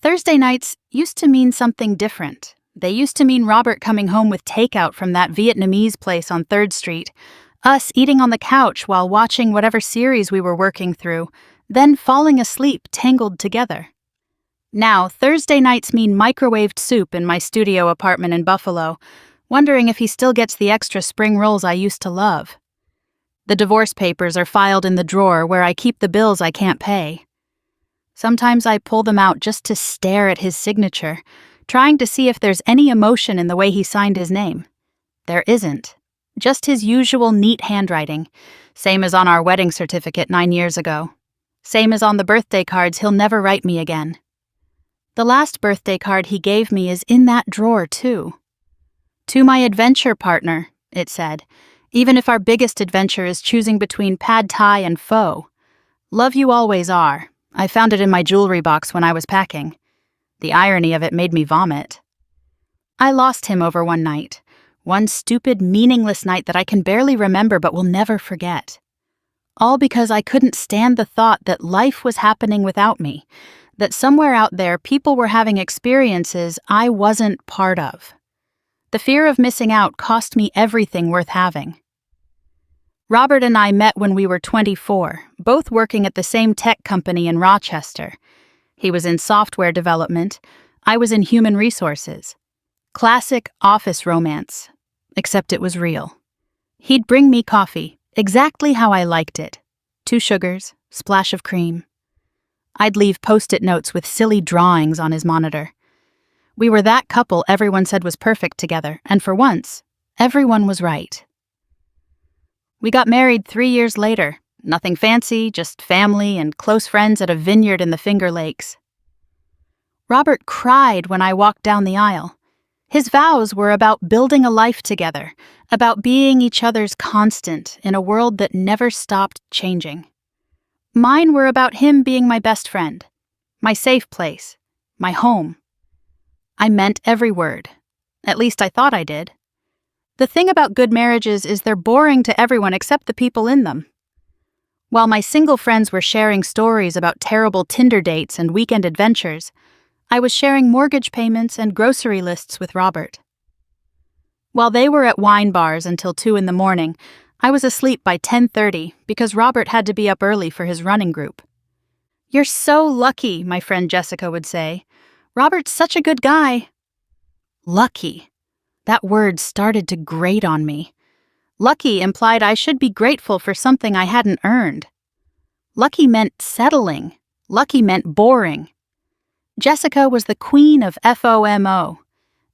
Thursday nights used to mean something different. They used to mean Robert coming home with takeout from that Vietnamese place on 3rd Street, us eating on the couch while watching whatever series we were working through, then falling asleep tangled together. Now, Thursday nights mean microwaved soup in my studio apartment in Buffalo, wondering if he still gets the extra spring rolls I used to love. The divorce papers are filed in the drawer where I keep the bills I can't pay. Sometimes I pull them out just to stare at his signature, trying to see if there's any emotion in the way he signed his name. There isn't. Just his usual neat handwriting, same as on our wedding certificate 9 years ago. Same as on the birthday cards he'll never write me again. The last birthday card he gave me is in that drawer, too. "To my adventure partner," it said, even if our biggest adventure is choosing between pad thai and pho. "Love you always are. I found it in my jewelry box when I was packing." The irony of it made me vomit. I lost him over one night. One stupid, meaningless night that I can barely remember but will never forget. All because I couldn't stand the thought that life was happening without me, that somewhere out there people were having experiences I wasn't part of. The fear of missing out cost me everything worth having. Robert and I met when we were 24, both working at the same tech company in Rochester. He was in software development, I was in human resources. Classic office romance, except it was real. He'd bring me coffee, exactly how I liked it. 2 sugars, splash of cream. I'd leave post-it notes with silly drawings on his monitor. We were that couple everyone said was perfect together, and for once, everyone was right. We got married 3 years later. Nothing fancy, just family and close friends at a vineyard in the Finger Lakes. Robert cried when I walked down the aisle. His vows were about building a life together, about being each other's constant in a world that never stopped changing. Mine were about him being my best friend, my safe place, my home. I meant every word. At least I thought I did. The thing about good marriages is they're boring to everyone except the people in them. While my single friends were sharing stories about terrible Tinder dates and weekend adventures, I was sharing mortgage payments and grocery lists with Robert. While they were at wine bars until 2 in the morning, I was asleep by 10:30 because Robert had to be up early for his running group. "You're so lucky," my friend Jessica would say. "Robert's such a good guy." Lucky. That word started to grate on me. Lucky implied I should be grateful for something I hadn't earned. Lucky meant settling. Lucky meant boring. Jessica was the queen of FOMO.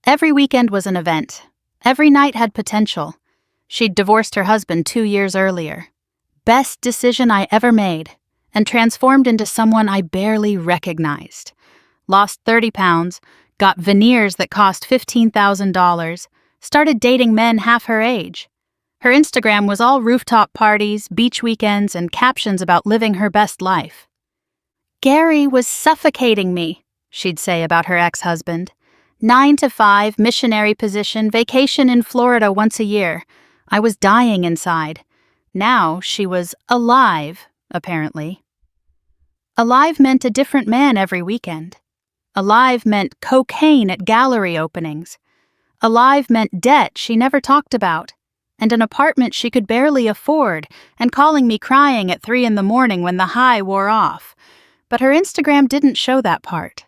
Every weekend was an event. Every night had potential. She'd divorced her husband 2 years earlier. Best decision I ever made, and transformed into someone I barely recognized. Lost 30 pounds, got veneers that cost $15,000, started dating men half her age. Her Instagram was all rooftop parties, beach weekends, and captions about living her best life. "Gary was suffocating me," she'd say about her ex-husband. 9 to 5, missionary position, vacation in Florida once a year. I was dying inside. Now she was alive, apparently. Alive meant a different man every weekend. Alive meant cocaine at gallery openings. Alive meant debt she never talked about, and an apartment she could barely afford, and calling me crying at 3 in the morning when the high wore off. But her Instagram didn't show that part.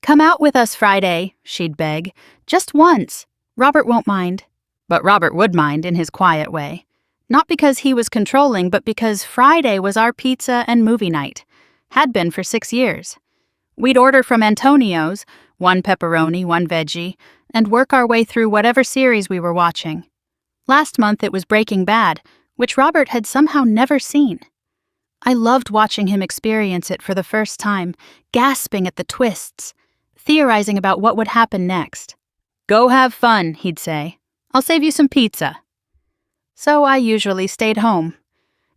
"Come out with us Friday," she'd beg. "Just once. Robert won't mind." But Robert would mind in his quiet way. Not because he was controlling, but because Friday was our pizza and movie night. Had been for 6 years. We'd order from Antonio's, 1 pepperoni, 1 veggie, and work our way through whatever series we were watching. Last month it was Breaking Bad, which Robert had somehow never seen. I loved watching him experience it for the first time, gasping at the twists, theorizing about what would happen next. "Go have fun," he'd say. "I'll save you some pizza." So I usually stayed home.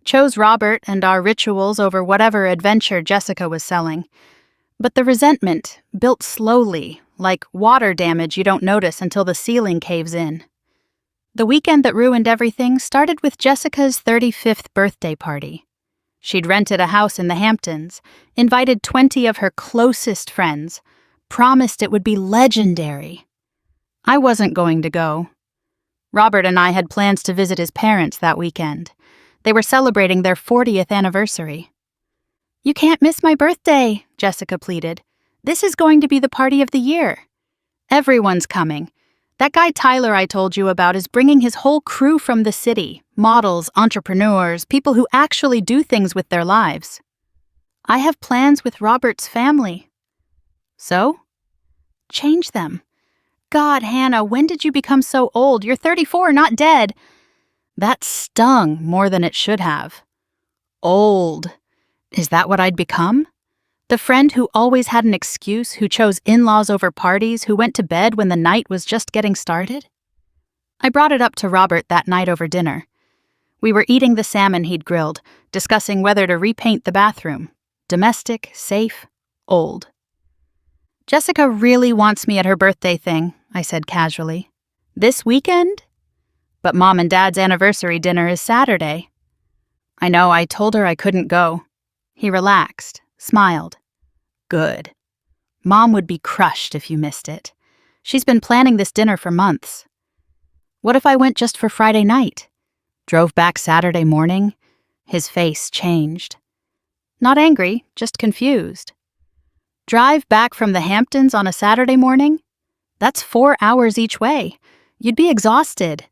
Chose Robert and our rituals over whatever adventure Jessica was selling. But the resentment built slowly, like water damage you don't notice until the ceiling caves in. The weekend that ruined everything started with Jessica's 35th birthday party. She'd rented a house in the Hamptons, invited 20 of her closest friends, promised it would be legendary. I wasn't going to go. Robert and I had plans to visit his parents that weekend. They were celebrating their 40th anniversary. "You can't miss my birthday," Jessica pleaded. "This is going to be the party of the year. Everyone's coming. That guy Tyler I told you about is bringing his whole crew from the city, models, entrepreneurs, people who actually do things with their lives. I have plans with Robert's family." "So?" "Change them. God, Hannah, when did you become so old? You're 34, not dead." That stung more than it should have. Old. Is that what I'd become? The friend who always had an excuse, who chose in-laws over parties, who went to bed when the night was just getting started? I brought it up to Robert that night over dinner. We were eating the salmon he'd grilled, discussing whether to repaint the bathroom. Domestic, safe, old. "Jessica really wants me at her birthday thing," I said casually. "This weekend? But Mom and Dad's anniversary dinner is Saturday." "I know, I told her I couldn't go." He relaxed, smiled. "Good. Mom would be crushed if you missed it. She's been planning this dinner for months." "What if I went just for Friday night? Drove back Saturday morning?" His face changed. Not angry, just confused. "Drive back from the Hamptons on a Saturday morning? That's 4 hours each way. You'd be exhausted."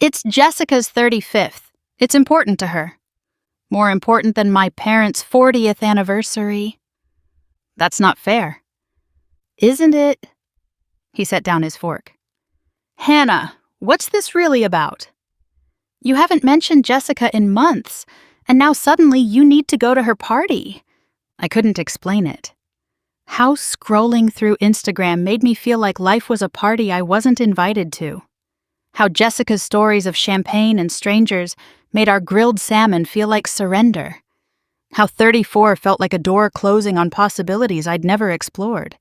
"It's Jessica's 35th. It's important to her. More important than my parents' 40th anniversary." "That's not fair." "Isn't it?" He set down his fork. "Hannah, what's this really about? You haven't mentioned Jessica in months, and now suddenly you need to go to her party." I couldn't explain it. How scrolling through Instagram made me feel like life was a party I wasn't invited to. How Jessica's stories of champagne and strangers made our grilled salmon feel like surrender. How 34 felt like a door closing on possibilities I'd never explored.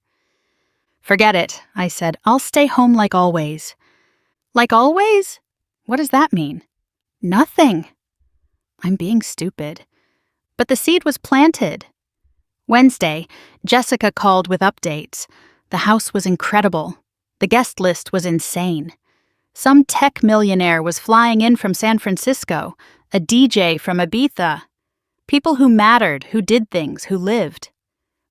"Forget it," I said. "I'll stay home like always." "Like always? What does that mean?" "Nothing." I'm being stupid. But the seed was planted. Wednesday, Jessica called with updates. The house was incredible. The guest list was insane. Some tech millionaire was flying in from San Francisco, a DJ from Ibiza. People who mattered, who did things, who lived.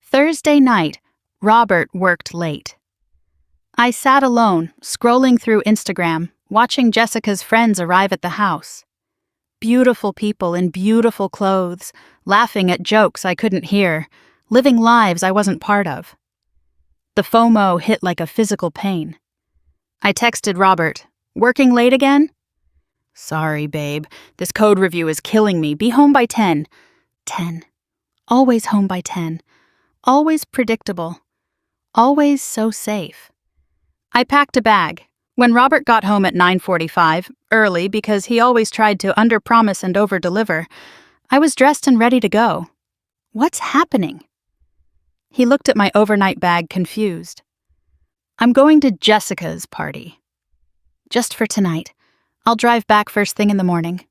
Thursday night, Robert worked late. I sat alone, scrolling through Instagram, watching Jessica's friends arrive at the house. Beautiful people in beautiful clothes, laughing at jokes I couldn't hear, living lives I wasn't part of. The FOMO hit like a physical pain. I texted Robert, "Working late again?" "Sorry, babe. This code review is killing me. Be home by 10. 10. Always home by 10. Always predictable. Always so safe. I packed a bag. When Robert got home at 9:45, early because he always tried to underpromise and overdeliver, I was dressed and ready to go. What's happening? He looked at my overnight bag confused. "I'm going to Jessica's party." "Just for tonight. I'll drive back first thing in the morning."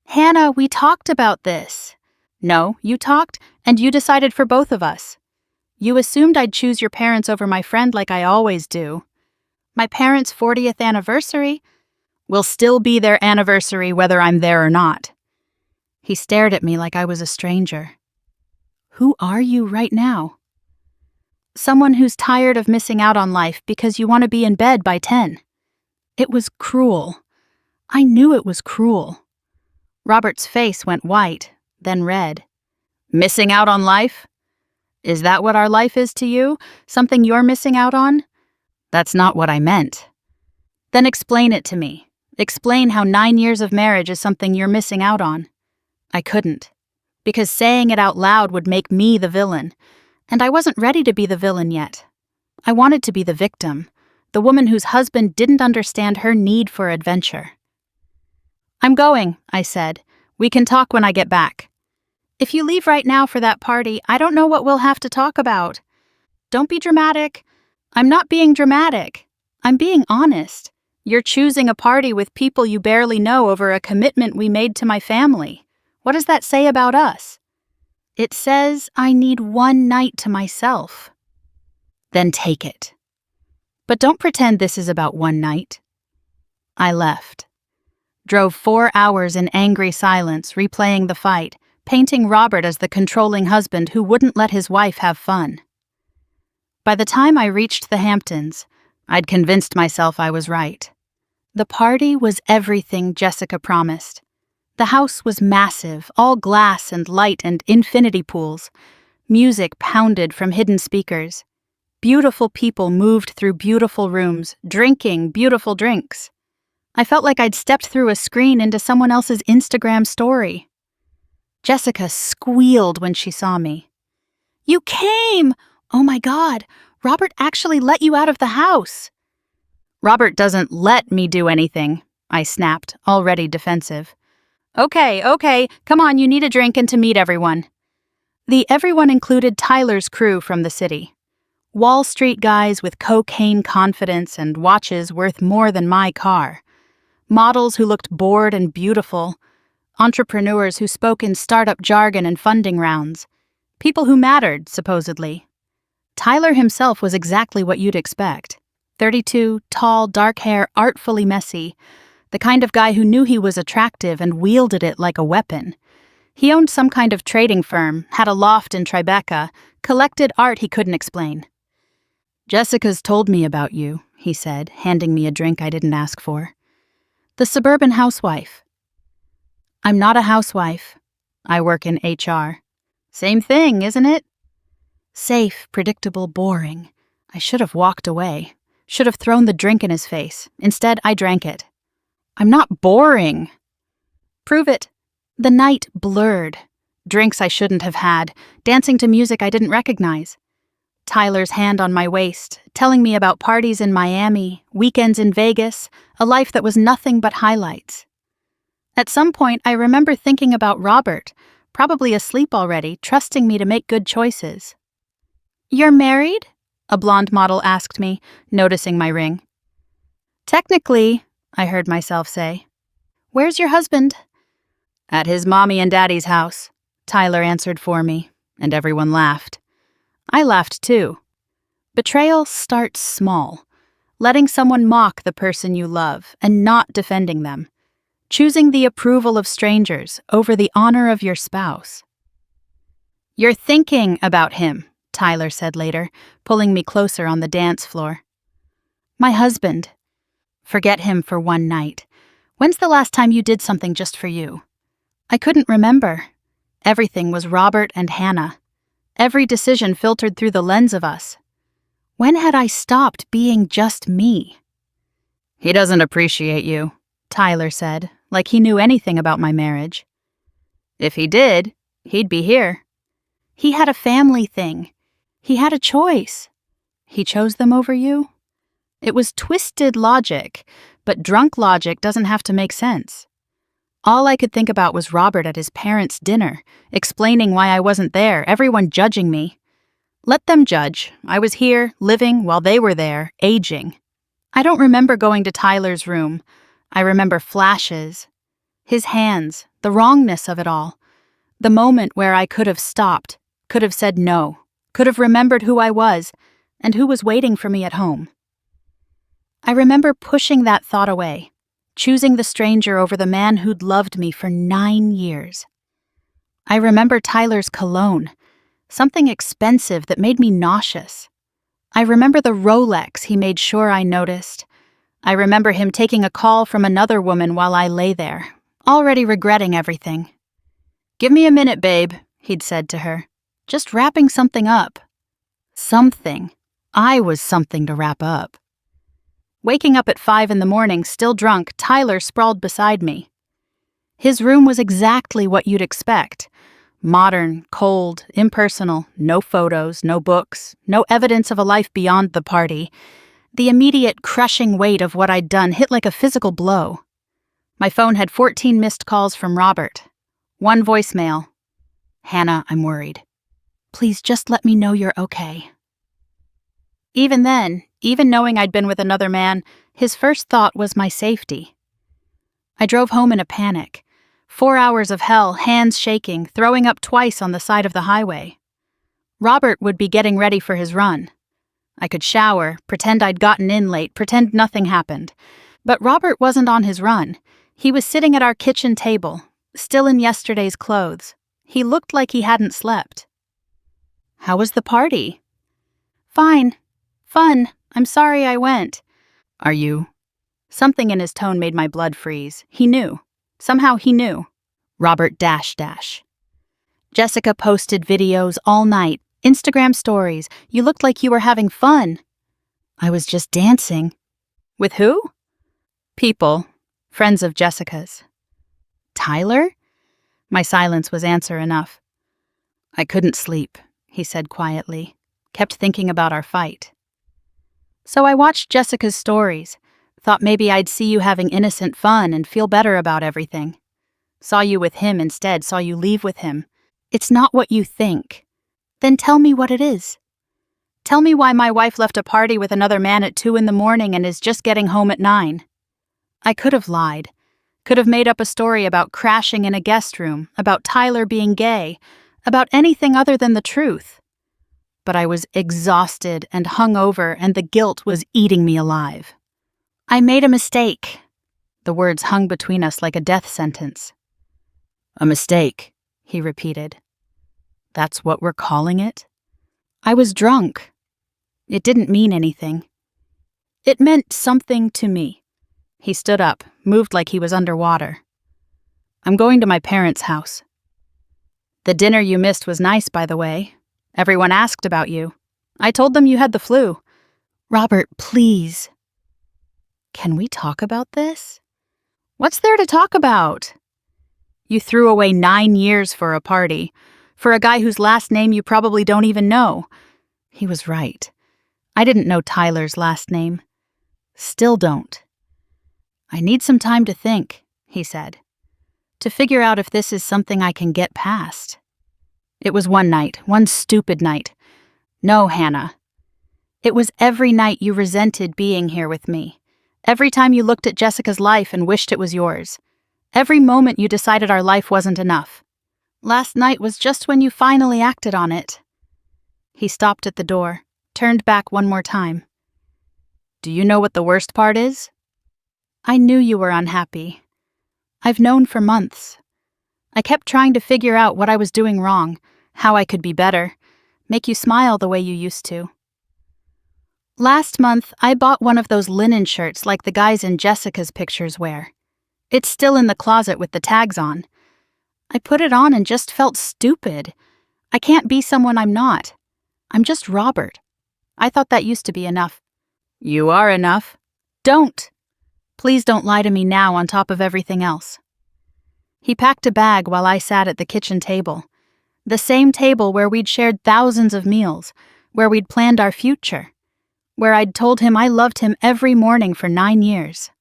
"Hannah, we talked about this." "No, you talked, and you decided for both of us. You assumed I'd choose your parents over my friend like I always do. My parents' 40th anniversary will still be their anniversary whether I'm there or not." He stared at me like I was a stranger. "Who are you right now?" "Someone who's tired of missing out on life because you want to be in bed by 10. It was cruel. I knew it was cruel. Robert's face went white, then red. "Missing out on life? Is that what our life is to you? Something you're missing out on?" "That's not what I meant." "Then explain it to me. Explain how 9 years of marriage is something you're missing out on." I couldn't, because saying it out loud would make me the villain, and I wasn't ready to be the villain yet. I wanted to be the victim, the woman whose husband didn't understand her need for adventure. "I'm going," I said. "We can talk when I get back." "If you leave right now for that party, I don't know what we'll have to talk about." "Don't be dramatic." "I'm not being dramatic. I'm being honest. You're choosing a party with people you barely know over a commitment we made to my family. What does that say about us? It says I need one night to myself. Then take it. But don't pretend this is about one night. I left. Drove 4 hours in angry silence, replaying the fight, painting Robert as the controlling husband who wouldn't let his wife have fun. By the time I reached the Hamptons, I'd convinced myself I was right. The party was everything Jessica promised. The house was massive, all glass and light and infinity pools. Music pounded from hidden speakers. Beautiful people moved through beautiful rooms, drinking beautiful drinks. I felt like I'd stepped through a screen into someone else's Instagram story. Jessica squealed when she saw me. "You came! Oh my God, Robert actually let you out of the house." "Robert doesn't let me do anything," I snapped, already defensive. Okay, come on, you need a drink and to meet everyone." The everyone included Tyler's crew from the city. Wall Street guys with cocaine confidence and watches worth more than my car. Models who looked bored and beautiful. Entrepreneurs who spoke in startup jargon and funding rounds. People who mattered, supposedly. Tyler himself was exactly what you'd expect. 32, tall, dark hair, artfully messy. The kind of guy who knew he was attractive and wielded it like a weapon. He owned some kind of trading firm, had a loft in Tribeca, collected art he couldn't explain. "Jessica's told me about you," he said, handing me a drink I didn't ask for. "The suburban housewife." "I'm not a housewife. I work in HR. Same thing, isn't it?" Safe, predictable, boring. I should have walked away. Should have thrown the drink in his face. Instead, I drank it. "I'm not boring." "Prove it." The night blurred. Drinks I shouldn't have had, dancing to music I didn't recognize. Tyler's hand on my waist, telling me about parties in Miami, weekends in Vegas, a life that was nothing but highlights. At some point, I remember thinking about Robert, probably asleep already, trusting me to make good choices. "You're married?" a blonde model asked me, noticing my ring. "Technically," I heard myself say. "Where's your husband?" "At his mommy and daddy's house," Tyler answered for me, and everyone laughed. I laughed too. Betrayal starts small, letting someone mock the person you love and not defending them, choosing the approval of strangers over the honor of your spouse. "You're thinking about him," Tyler said later, pulling me closer on the dance floor. "My husband. Forget him for one night. When's the last time you did something just for you?" I couldn't remember. Everything was Robert and Hannah. Every decision filtered through the lens of us. When had I stopped being just me? "He doesn't appreciate you," Tyler said, like he knew anything about my marriage. "If he did, he'd be here." He had a family thing. He had a choice. He chose them over you? It was twisted logic, but drunk logic doesn't have to make sense. All I could think about was Robert at his parents' dinner, explaining why I wasn't there, everyone judging me. Let them judge. I was here, living, while they were there, aging. I don't remember going to Tyler's room. I remember flashes. His hands, the wrongness of it all. The moment where I could have stopped, could have said no, could have remembered who I was, and who was waiting for me at home. I remember pushing that thought away, choosing the stranger over the man who'd loved me for 9 years. I remember Tyler's cologne, something expensive that made me nauseous. I remember the Rolex he made sure I noticed. I remember him taking a call from another woman while I lay there, already regretting everything. "Give me a minute, babe," he'd said to her. "Just wrapping something up." Something. I was something to wrap up. Waking up at 5 in the morning, still drunk, Tyler sprawled beside me. His room was exactly what you'd expect. Modern, cold, impersonal, no photos, no books, no evidence of a life beyond the party. The immediate crushing weight of what I'd done hit like a physical blow. My phone had 14 missed calls from Robert. 1 voicemail. "Hannah, I'm worried. Please just let me know you're okay." Even then, even knowing I'd been with another man, his first thought was my safety. I drove home in a panic. 4 hours of hell, hands shaking, throwing up twice on the side of the highway. Robert would be getting ready for his run. I could shower, pretend I'd gotten in late, pretend nothing happened. But Robert wasn't on his run. He was sitting at our kitchen table, still in yesterday's clothes. He looked like he hadn't slept. "How was the party?" "Fine. Fun. I'm sorry I went." "Are you?" Something in his tone made my blood freeze. He knew. Somehow he knew. Robert --. "Jessica posted videos all night, Instagram stories. You looked like you were having fun." "I was just dancing." "With who?" "People. Friends of Jessica's." "Tyler?" My silence was answer enough. "I couldn't sleep," he said quietly. "Kept thinking about our fight." "So I watched Jessica's stories. Thought maybe I'd see you having innocent fun and feel better about everything. Saw you with him instead, saw you leave with him. It's not what you think." "Then tell me what it is. Tell me why my wife left a party with another man at 2 a.m. and is just getting home at 9. I could have lied. Could have made up a story about crashing in a guest room, about Tyler being gay, about anything other than the truth. But I was exhausted and hungover, and the guilt was eating me alive. I made a mistake." The words hung between us like a death sentence. "A mistake," he repeated. "That's what we're calling it?" "I was drunk. It didn't mean anything. It meant something to me." He stood up, moved like he was underwater. "I'm going to my parents' house." "The dinner you missed was nice, by the way. Everyone asked about you. I told them you had the flu." "Robert, please." "Can we talk about this?" "What's there to talk about?" "You threw away 9 years for a party. For a guy whose last name you probably don't even know." He was right. I didn't know Tyler's last name. Still don't. "I need some time to think," he said. "To figure out if this is something I can get past." It was one night, one stupid night. No, Hannah. It was every night you resented being here with me. Every time you looked at Jessica's life and wished it was yours. Every moment you decided our life wasn't enough. Last night was just when you finally acted on it." He stopped at the door, turned back one more time. "Do you know what the worst part is?" "I knew you were unhappy. I've known for months. I kept trying to figure out what I was doing wrong, how I could be better, make you smile the way you used to. Last month, I bought one of those linen shirts like the guys in Jessica's pictures wear. It's still in the closet with the tags on. I put it on and just felt stupid. I can't be someone I'm not. I'm just Robert. I thought that used to be enough." "You are enough." "Don't. Please don't lie to me now on top of everything else." He packed a bag while I sat at the kitchen table. The same table where we'd shared thousands of meals, where we'd planned our future, where I'd told him I loved him every morning for 9 years.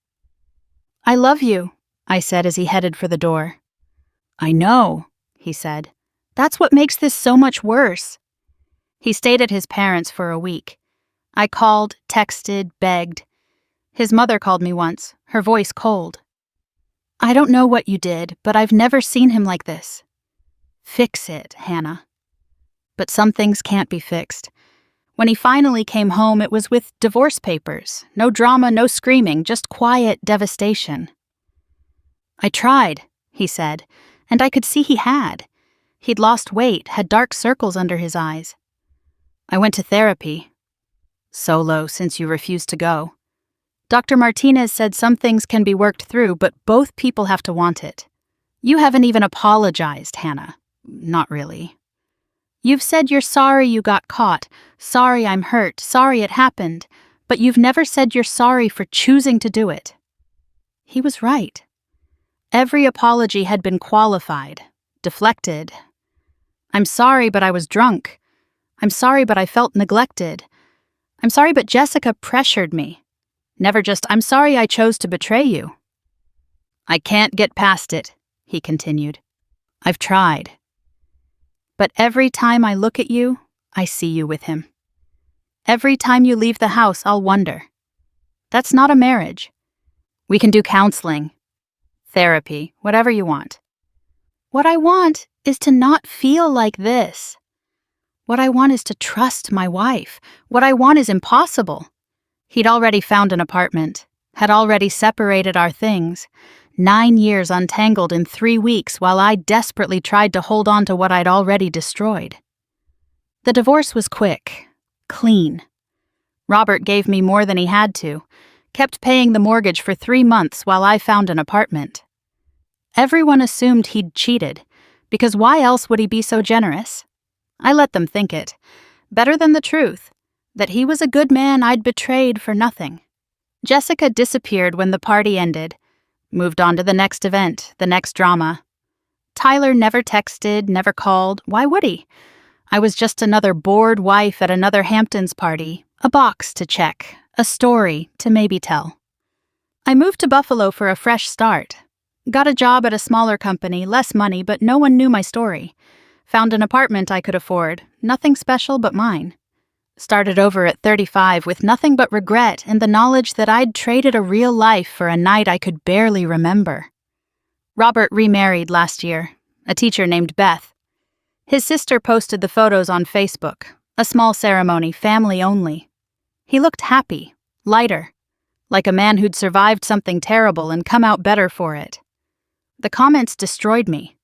"I love you," I said as he headed for the door. "I know," he said. "That's what makes this so much worse." He stayed at his parents' for a week. I called, texted, begged. His mother called me once, her voice cold. "I don't know what you did, but I've never seen him like this. Fix it, Hannah." But some things can't be fixed. When he finally came home, it was with divorce papers. No drama, no screaming, just quiet devastation. "I tried," he said, and I could see he had. He'd lost weight, had dark circles under his eyes. "I went to therapy. Solo, since you refused to go. Dr. Martinez said some things can be worked through, but both people have to want it. You haven't even apologized, Hannah. Not really. You've said you're sorry you got caught, sorry I'm hurt, sorry it happened, but you've never said you're sorry for choosing to do it." He was right. Every apology had been qualified, deflected. "I'm sorry, but I was drunk. I'm sorry, but I felt neglected. I'm sorry, but Jessica pressured me." Never just, "I'm sorry I chose to betray you." "I can't get past it," he continued. "I've tried. But every time I look at you, I see you with him. Every time you leave the house, I'll wonder. That's not a marriage. We can do counseling, therapy, whatever you want. What I want is to not feel like this. What I want is to trust my wife. What I want is impossible. He'd already found an apartment, had already separated our things. 9 years untangled in 3 weeks while I desperately tried to hold on to what I'd already destroyed. The divorce was quick, clean. Robert gave me more than he had to, kept paying the mortgage for 3 months while I found an apartment. Everyone assumed he'd cheated, because why else would he be so generous? I let them think it, better than the truth, that he was a good man I'd betrayed for nothing. Jessica disappeared when the party ended, moved on to the next event, the next drama. Tyler never texted, never called. Why would he? I was just another bored wife at another Hamptons party, a box to check, a story to maybe tell. I moved to Buffalo for a fresh start. Got a job at a smaller company, less money, but no one knew my story. Found an apartment I could afford, nothing special but mine. Started over at 35 with nothing but regret and the knowledge that I'd traded a real life for a night I could barely remember. Robert remarried last year, a teacher named Beth. His sister posted the photos on Facebook, a small ceremony, family only. He looked happy, lighter, like a man who'd survived something terrible and come out better for it. The comments destroyed me.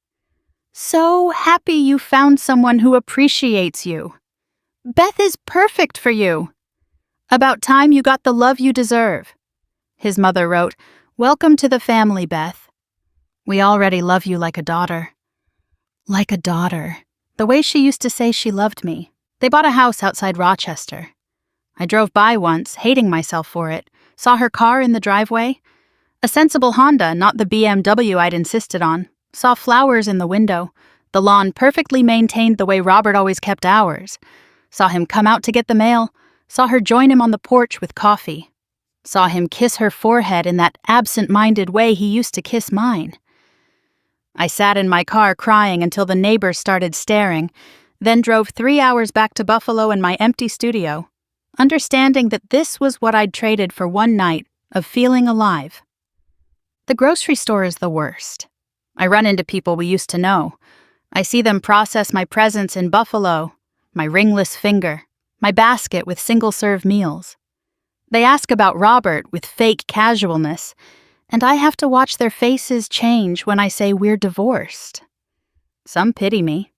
So happy you found someone who appreciates you. Beth is perfect for you. About time you got the love you deserve. His mother wrote, "Welcome to the family, Beth. We already love you like a daughter." Like a daughter. The way she used to say she loved me. They bought a house outside Rochester. I drove by once, hating myself for it, saw her car in the driveway. A sensible Honda, not the BMW I'd insisted on. Saw flowers in the window. The lawn perfectly maintained the way Robert always kept ours. Saw him come out to get the mail. Saw her join him on the porch with coffee. Saw him kiss her forehead in that absent-minded way he used to kiss mine. I sat in my car crying until the neighbors started staring, then drove 3 hours back to Buffalo in my empty studio, understanding that this was what I'd traded for one night of feeling alive. The grocery store is the worst. I run into people we used to know. I see them process my presence in Buffalo, my ringless finger, my basket with single-serve meals. They ask about Robert with fake casualness, and I have to watch their faces change when I say we're divorced. Some pity me.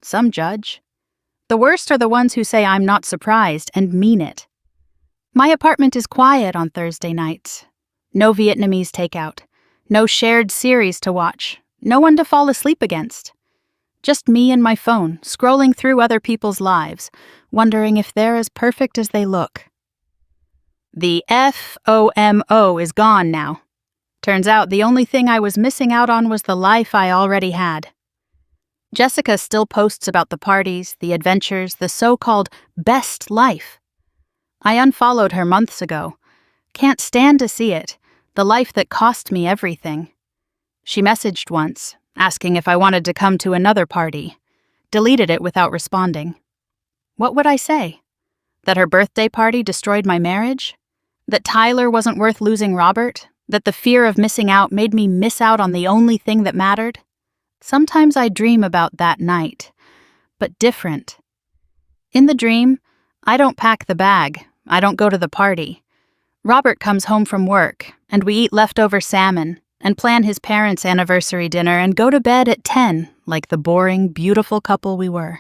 Some judge. The worst are the ones who say I'm not surprised and mean it. My apartment is quiet on Thursday nights. No Vietnamese takeout. No shared series to watch. No one to fall asleep against. Just me and my phone, scrolling through other people's lives, wondering if they're as perfect as they look. The FOMO is gone now. Turns out the only thing I was missing out on was the life I already had. Jessica still posts about the parties, the adventures, the so-called best life. I unfollowed her months ago. Can't stand to see it, the life that cost me everything. She messaged once, asking if I wanted to come to another party. Deleted it without responding. What would I say? That her birthday party destroyed my marriage? That Tyler wasn't worth losing Robert? That the fear of missing out made me miss out on the only thing that mattered? Sometimes I dream about that night, but different. In the dream, I don't pack the bag. I don't go to the party. Robert comes home from work, and we eat leftover salmon, and plan his parents' anniversary dinner and go to bed at 10, like the boring, beautiful couple we were.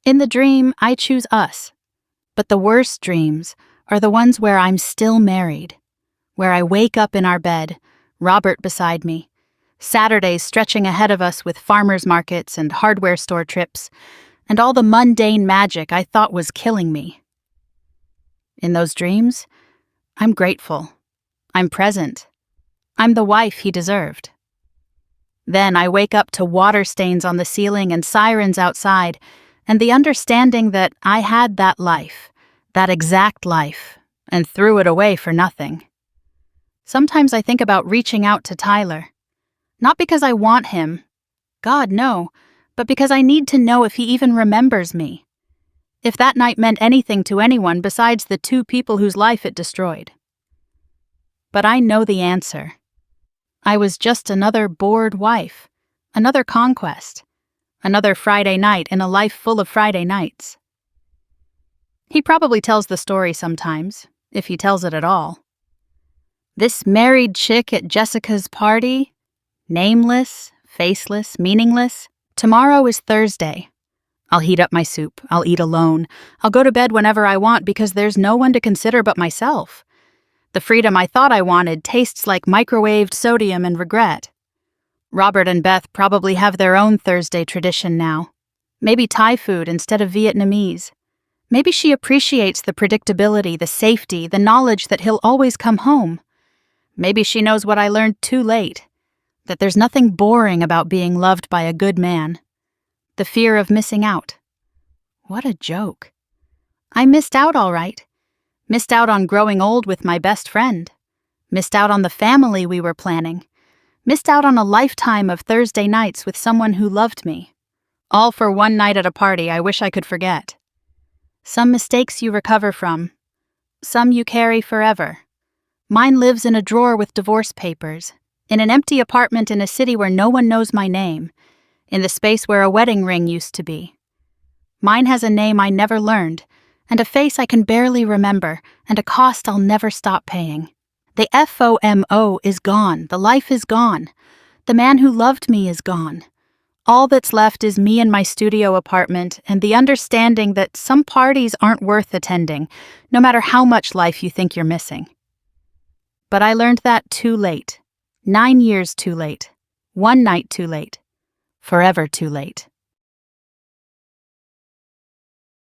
In the dream, I choose us. But the worst dreams are the ones where I'm still married, where I wake up in our bed, Robert beside me, Saturdays stretching ahead of us with farmers markets and hardware store trips, and all the mundane magic I thought was killing me. In those dreams, I'm grateful. I'm present. I'm the wife he deserved. Then I wake up to water stains on the ceiling and sirens outside, and the understanding that I had that life, that exact life, and threw it away for nothing. Sometimes I think about reaching out to Tyler. Not because I want him. God, no. But because I need to know if he even remembers me. If that night meant anything to anyone besides the 2 people whose life it destroyed. But I know the answer. I was just another bored wife, Another conquest. Another Friday night in a life full of Friday nights. He probably tells the story sometimes, if he tells it at all. This married chick at Jessica's party? Nameless, faceless, meaningless. Tomorrow is Thursday. I'll heat up my soup. I'll eat alone. I'll go to bed whenever I want because there's no one to consider but myself. The freedom I thought I wanted tastes like microwaved sodium and regret. Robert and Beth probably have their own Thursday tradition now. Maybe Thai food instead of Vietnamese. Maybe she appreciates the predictability, the safety, the knowledge that he'll always come home. Maybe she knows what I learned too late, that there's nothing boring about being loved by a good man. The fear of missing out. What a joke. I missed out all right. Missed out on growing old with my best friend. Missed out on the family we were planning. Missed out on a lifetime of Thursday nights with someone who loved me. All for one night at a party I wish I could forget. Some mistakes you recover from. Some you carry forever. Mine lives in a drawer with divorce papers, in an empty apartment in a city where no one knows my name, in the space where a wedding ring used to be. Mine has a name I never learned, and a face I can barely remember, and a cost I'll never stop paying. The FOMO is gone, the life is gone. The man who loved me is gone. All that's left is me in my studio apartment and the understanding that some parties aren't worth attending, no matter how much life you think you're missing. But I learned that too late. 9 years too late. One night too late. Forever too late.